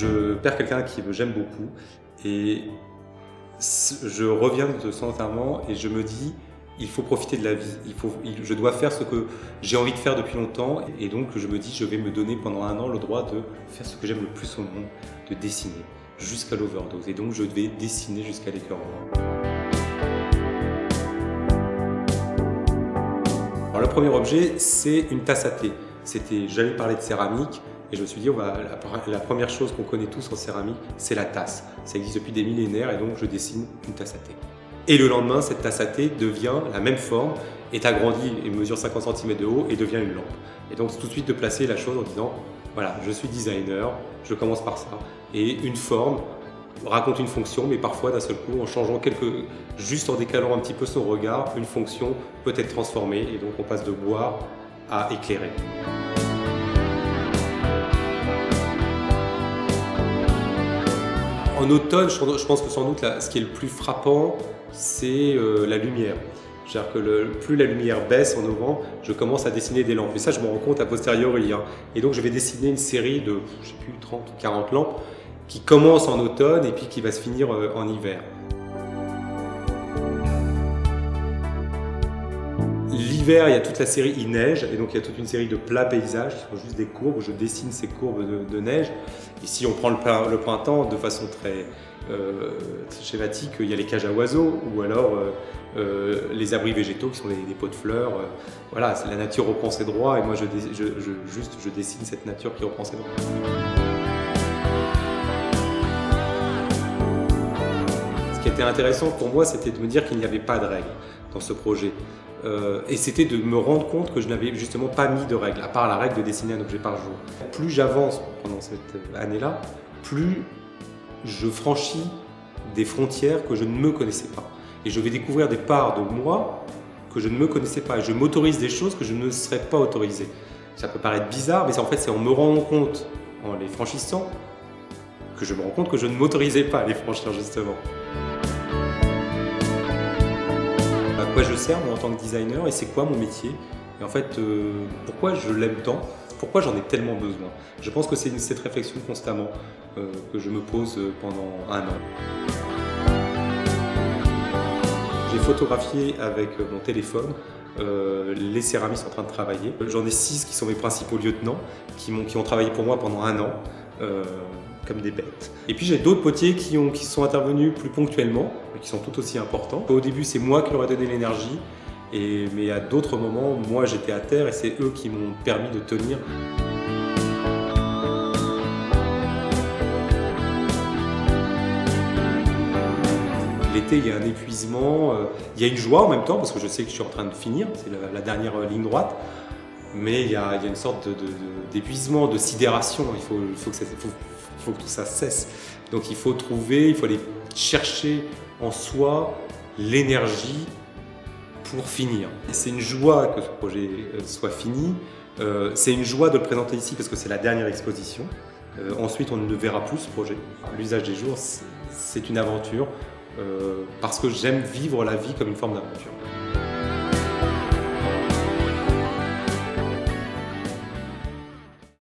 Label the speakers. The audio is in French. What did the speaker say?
Speaker 1: Je perds quelqu'un que j'aime beaucoup et je reviens de son enterrement et je me dis il faut profiter de la vie, je dois faire ce que j'ai envie de faire depuis longtemps et donc je me dis je vais me donner pendant 1 an le droit de faire ce que j'aime le plus au monde, de dessiner jusqu'à l'overdose et donc je vais dessiner jusqu'à l'écœurement. Alors le premier objet c'est une tasse à thé. J'allais parler de céramique et je me suis dit la première chose qu'on connaît tous en céramique c'est la tasse. Ça existe depuis des millénaires et donc je dessine une tasse à thé. Et le lendemain, cette tasse à thé devient la même forme, est agrandie et mesure 50 cm de haut et devient une lampe. Et donc tout de suite de placer la chose en disant voilà, je suis designer, je commence par ça. Et une forme raconte une fonction, mais parfois d'un seul coup, en changeant juste en décalant un petit peu son regard, une fonction peut être transformée et donc on passe de boire à éclairer. En automne, je pense que sans doute ce qui est le plus frappant, c'est la lumière. C'est-à-dire que plus la lumière baisse en novembre, je commence à dessiner des lampes. Et ça, je me rends compte a posteriori. Et donc, je vais dessiner une série de, je sais plus, 30 ou 40 lampes qui commence en automne et puis qui va se finir en hiver. L'hiver, il y a toute la série Il neige, et donc il y a toute une série de plats paysages qui sont juste des courbes, je dessine ces courbes de neige. Ici, on prend le printemps de façon très schématique, il y a les cages à oiseaux, ou alors les abris végétaux qui sont des pots de fleurs. Voilà, la nature reprend ses droits, et moi je dessine cette nature qui reprend ses droits. Ce qui était intéressant pour moi, c'était de me dire qu'il n'y avait pas de règles dans ce projet. Et c'était de me rendre compte que je n'avais justement pas mis de règles, à part la règle de dessiner un objet par jour. Plus j'avance pendant cette année-là, plus je franchis des frontières que je ne me connaissais pas. Et je vais découvrir des parts de moi que je ne me connaissais pas. Et je m'autorise des choses que je ne serais pas autorisé. Ça peut paraître bizarre, mais en fait c'est en me rendant compte, en les franchissant, que je me rends compte que je ne m'autorisais pas à les franchir justement. À quoi je sers moi en tant que designer et c'est quoi mon métier et en fait pourquoi je l'aime tant, pourquoi j'en ai tellement besoin. Je pense que c'est cette réflexion constamment que je me pose pendant 1 an. J'ai photographié avec mon téléphone les céramistes en train de travailler. J'en ai 6 qui sont mes principaux lieutenants qui ont travaillé pour moi pendant 1 an. Comme des bêtes. Et puis j'ai d'autres potiers qui sont intervenus plus ponctuellement, mais qui sont tout aussi importants. Au début, c'est moi qui leur ai donné l'énergie, mais à d'autres moments, moi j'étais à terre et c'est eux qui m'ont permis de tenir. L'été, il y a un épuisement, il y a une joie en même temps, parce que je sais que je suis en train de finir, c'est la dernière ligne droite. Mais il y a une sorte d'épuisement, de sidération, il faut que tout ça cesse. Donc il faut aller chercher en soi l'énergie pour finir. C'est une joie que ce projet soit fini, c'est une joie de le présenter ici parce que c'est la dernière exposition. Ensuite on ne verra plus ce projet. L'usage des jours, c'est une aventure parce que j'aime vivre la vie comme une forme d'aventure.